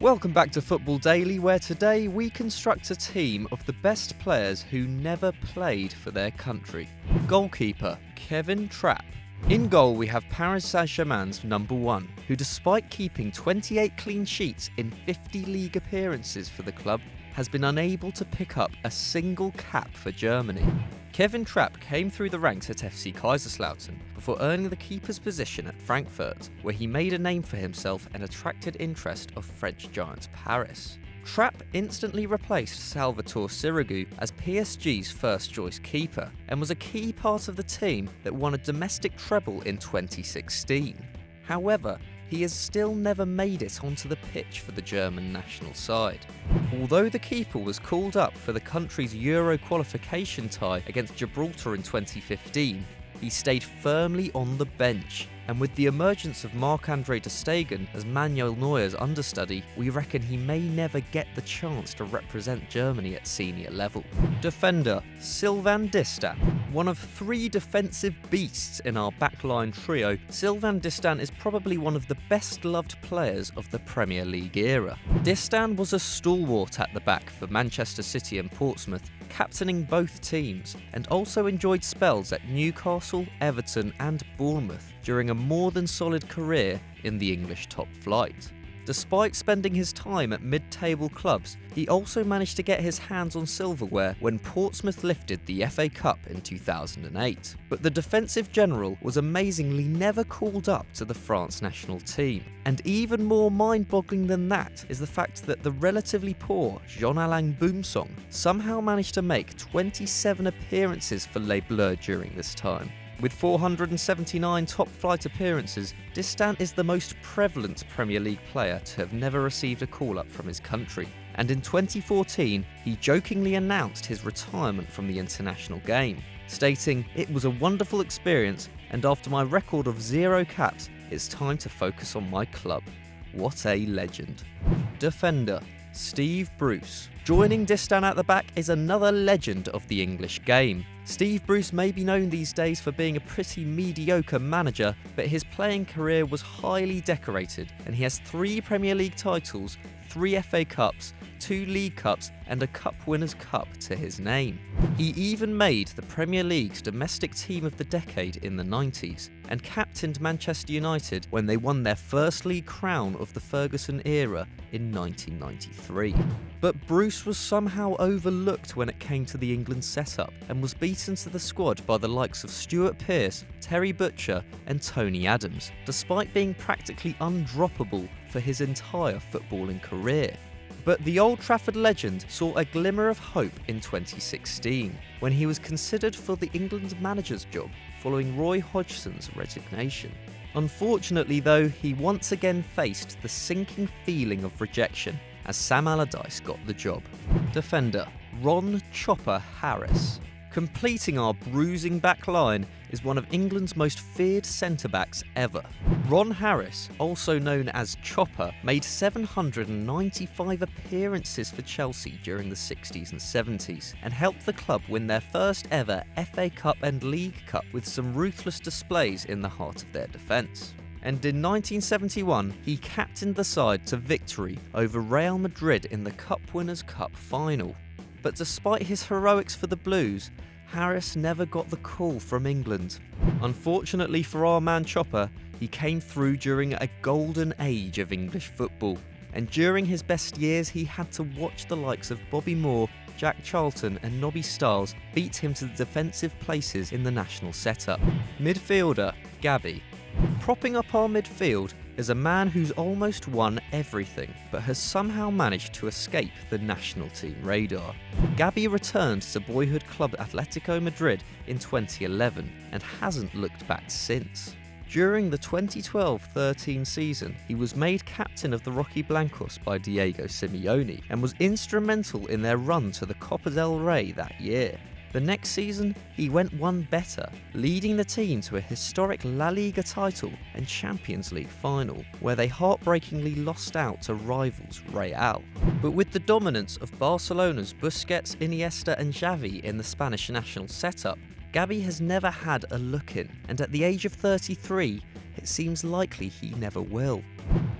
Welcome back to Football Daily, where today we construct a team of the best players who never played for their country. Goalkeeper, Kevin Trapp. In goal we have Paris Saint-Germain's number 1, who despite keeping 28 clean sheets in 50 league appearances for the club, has been unable to pick up a single cap for Germany. Kevin Trapp came through the ranks at FC Kaiserslautern before earning the keeper's position at Frankfurt, where he made a name for himself and attracted interest of French giants Paris. Trapp instantly replaced Salvatore Sirigu as PSG's first-choice keeper and was a key part of the team that won a domestic treble in 2016. However, he has still never made it onto the pitch for the German national side. Although the keeper was called up for the country's Euro qualification tie against Gibraltar in 2015, he stayed firmly on the bench, and with the emergence of Marc-Andre ter Stegen as Manuel Neuer's understudy, we reckon he may never get the chance to represent Germany at senior level. Defender, Sylvain Distin. One of 3 defensive beasts in our backline trio, Sylvain Distin is probably one of the best-loved players of the Premier League era. Distin was a stalwart at the back for Manchester City and Portsmouth, captaining both teams, and also enjoyed spells at Newcastle, Everton and Bournemouth during a more than solid career in the English top flight. Despite spending his time at mid-table clubs, he also managed to get his hands on silverware when Portsmouth lifted the FA Cup in 2008. But the defensive general was amazingly never called up to the France national team. And even more mind-boggling than that is the fact that the relatively poor Jean-Alain Boumsong somehow managed to make 27 appearances for Les Bleus during this time. With 479 top-flight appearances, Distin is the most prevalent Premier League player to have never received a call-up from his country, and in 2014 he jokingly announced his retirement from the international game, stating, "It was a wonderful experience, and after my record of 0 caps, it's time to focus on my club." What a legend. Defender, Steve Bruce. Joining Distin at the back is another legend of the English game. Steve Bruce may be known these days for being a pretty mediocre manager, but his playing career was highly decorated, and he has 3 Premier League titles, 3 FA Cups, 2 League Cups and a Cup Winners' Cup to his name. He even made the Premier League's domestic team of the decade in the 90s and captained Manchester United when they won their first league crown of the Ferguson era in 1993. But Bruce was somehow overlooked when it came to the England setup and was beaten to the squad by the likes of Stuart Pearce, Terry Butcher and Tony Adams, despite being practically undroppable for his entire footballing career. But the Old Trafford legend saw a glimmer of hope in 2016, when he was considered for the England manager's job following Roy Hodgson's resignation. Unfortunately though, he once again faced the sinking feeling of rejection as Sam Allardyce got the job. Defender, Ron Chopper Harris. Completing our bruising back line is one of England's most feared centre-backs ever. Ron Harris, also known as Chopper, made 795 appearances for Chelsea during the 60s and 70s and helped the club win their first ever FA Cup and League Cup with some ruthless displays in the heart of their defence. And in 1971, he captained the side to victory over Real Madrid in the Cup Winners' Cup final. But despite his heroics for the Blues, Harris never got the call from England. Unfortunately for our man Chopper, he came through during a golden age of English football, and during his best years he had to watch the likes of Bobby Moore, Jack Charlton and Nobby Stiles beat him to the defensive places in the national setup. Midfielder, Gabi. Propping up our midfield is a man who's almost won everything, but has somehow managed to escape the national team radar. Gabi returned to boyhood club Atletico Madrid in 2011 and hasn't looked back since. During the 2012-13 season, he was made captain of the Rocky Blancos by Diego Simeone and was instrumental in their run to the Copa del Rey that year. The next season, he went one better, leading the team to a historic La Liga title and Champions League final, where they heartbreakingly lost out to rivals Real. But with the dominance of Barcelona's Busquets, Iniesta and Xavi in the Spanish national setup, Gabi has never had a look in, and at the age of 33, it seems likely he never will.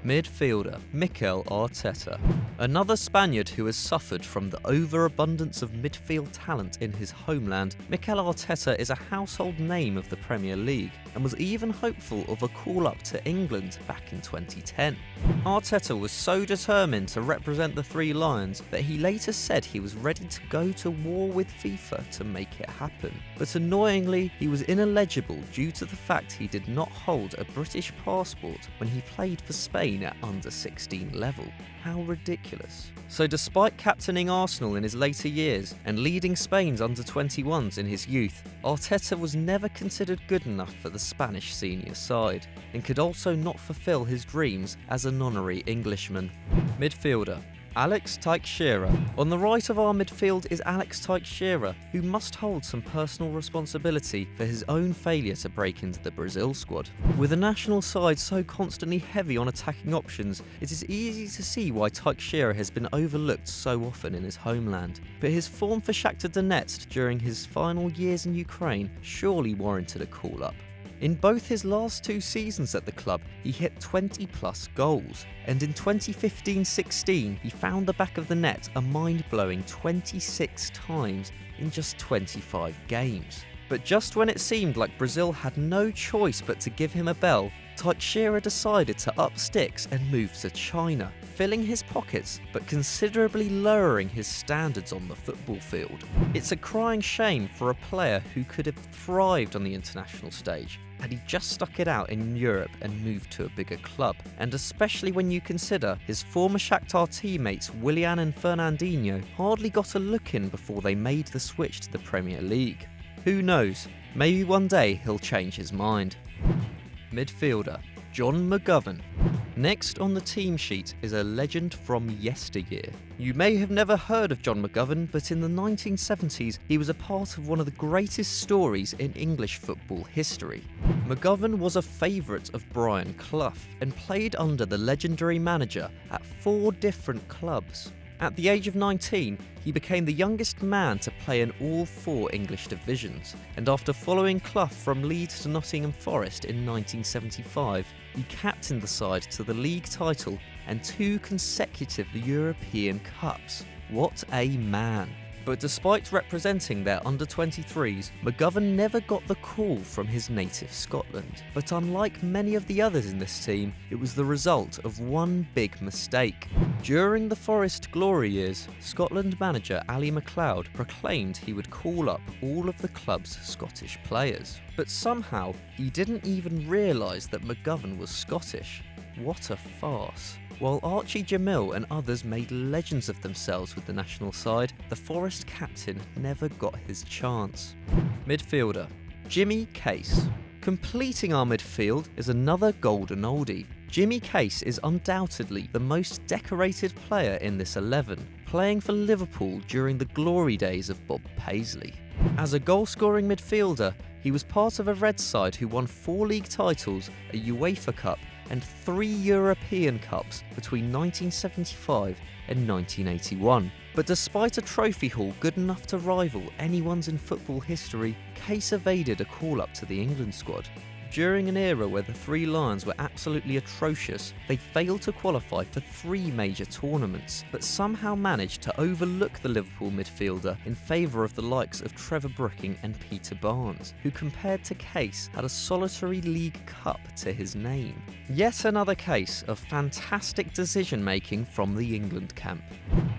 Midfielder Miguel Arteta. Another Spaniard who has suffered from the overabundance of midfield talent in his homeland, Miguel Arteta is a household name of the Premier League and was even hopeful of a call-up to England back in 2010. Arteta was so determined to represent the Three Lions that he later said he was ready to go to war with FIFA to make it happen. But annoyingly, he was ineligible due to the fact he did not hold a British passport when he played for Spain at under 16 level. How ridiculous. So despite captaining Arsenal in his later years and leading Spain's under-21s in his youth, Arteta was never considered good enough for the Spanish senior side and could also not fulfil his dreams as an honorary Englishman. Midfielder Alex Teixeira. On the right of our midfield is Alex Teixeira, who must hold some personal responsibility for his own failure to break into the Brazil squad. With the national side so constantly heavy on attacking options, it is easy to see why Teixeira has been overlooked so often in his homeland. But his form for Shakhtar Donetsk during his final years in Ukraine surely warranted a call-up. In both his last 2 seasons at the club, he hit 20 plus goals, and in 2015-16 he found the back of the net a mind-blowing 26 times in just 25 games. But just when it seemed like Brazil had no choice but to give him a bell, Teixeira decided to up sticks and move to China, filling his pockets but considerably lowering his standards on the football field. It's a crying shame for a player who could have thrived on the international stage had he just stuck it out in Europe and moved to a bigger club, and especially when you consider his former Shakhtar teammates Willian and Fernandinho hardly got a look in before they made the switch to the Premier League. Who knows, maybe one day he'll change his mind. Midfielder John McGovern. Next on the team sheet is a legend from yesteryear. You may have never heard of John McGovern, but in the 1970s he was a part of one of the greatest stories in English football history. McGovern was a favourite of Brian Clough and played under the legendary manager at 4 different clubs. At the age of 19, he became the youngest man to play in all 4 English divisions, and after following Clough from Leeds to Nottingham Forest in 1975, he captained the side to the league title and 2 consecutive European Cups. What a man! But despite representing their under-23s, McGovern never got the call from his native Scotland. But unlike many of the others in this team, it was the result of one big mistake. During the Forest glory years, Scotland manager Ali MacLeod proclaimed he would call up all of the club's Scottish players. But somehow, he didn't even realise that McGovern was Scottish. What a farce. While Archie Jamil and others made legends of themselves with the national side, the Forest captain never got his chance. Midfielder Jimmy Case. Completing our midfield is another golden oldie. Jimmy Case is undoubtedly the most decorated player in this 11, playing for Liverpool during the glory days of Bob Paisley. As a goal-scoring midfielder, he was part of a Red side who won 4 league titles, a UEFA Cup and 3 European Cups between 1975 and 1981. But despite a trophy haul good enough to rival anyone's in football history, Case evaded a call-up to the England squad. During an era where the Three Lions were absolutely atrocious, they failed to qualify for 3 major tournaments, but somehow managed to overlook the Liverpool midfielder in favour of the likes of Trevor Brooking and Peter Barnes, who compared to Case had a solitary League Cup to his name. Yet another case of fantastic decision-making from the England camp.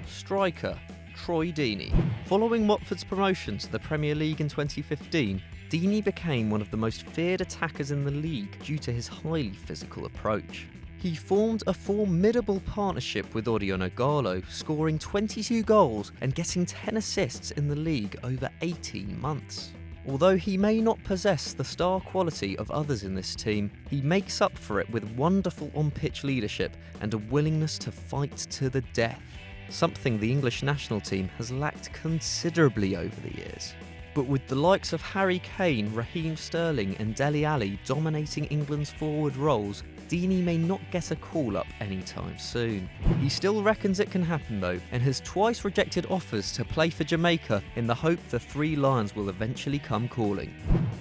Striker Troy Deeney. Following Watford's promotion to the Premier League in 2015, Deeney became one of the most feared attackers in the league due to his highly physical approach. He formed a formidable partnership with Odion Ighalo, scoring 22 goals and getting 10 assists in the league over 18 months. Although he may not possess the star quality of others in this team, he makes up for it with wonderful on-pitch leadership and a willingness to fight to the death, something the English national team has lacked considerably over the years. But with the likes of Harry Kane, Raheem Sterling and Dele Alli dominating England's forward roles, Deeney may not get a call-up anytime soon. He still reckons it can happen though, and has twice rejected offers to play for Jamaica in the hope the Three Lions will eventually come calling.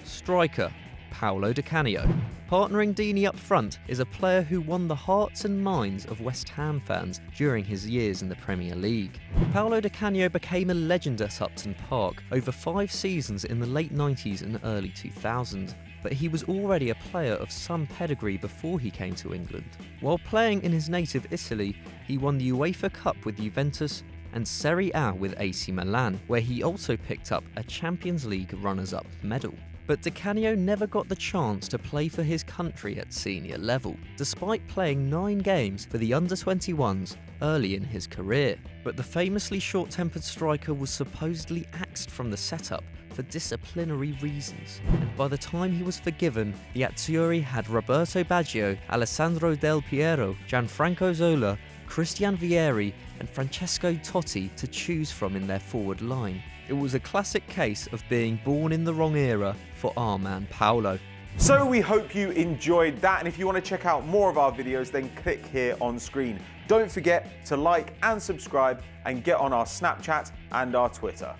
Striker Paolo Di Canio. Partnering Deeney up front is a player who won the hearts and minds of West Ham fans during his years in the Premier League. Paolo Di Canio became a legend at Upton Park over 5 seasons in the late 90s and early 2000s, but he was already a player of some pedigree before he came to England. While playing in his native Italy, he won the UEFA Cup with Juventus and Serie A with AC Milan, where he also picked up a Champions League runners-up medal. But Di Canio never got the chance to play for his country at senior level, despite playing 9 games for the under-21s early in his career. But the famously short-tempered striker was supposedly axed from the setup for disciplinary reasons, and by the time he was forgiven, the Azzurri had Roberto Baggio, Alessandro Del Piero, Gianfranco Zola, Christian Vieri and Francesco Totti to choose from in their forward line. It was a classic case of being born in the wrong era for our man Paolo. So we hope you enjoyed that, and if you want to check out more of our videos, then click here on screen. Don't forget to like and subscribe and get on our Snapchat and our Twitter.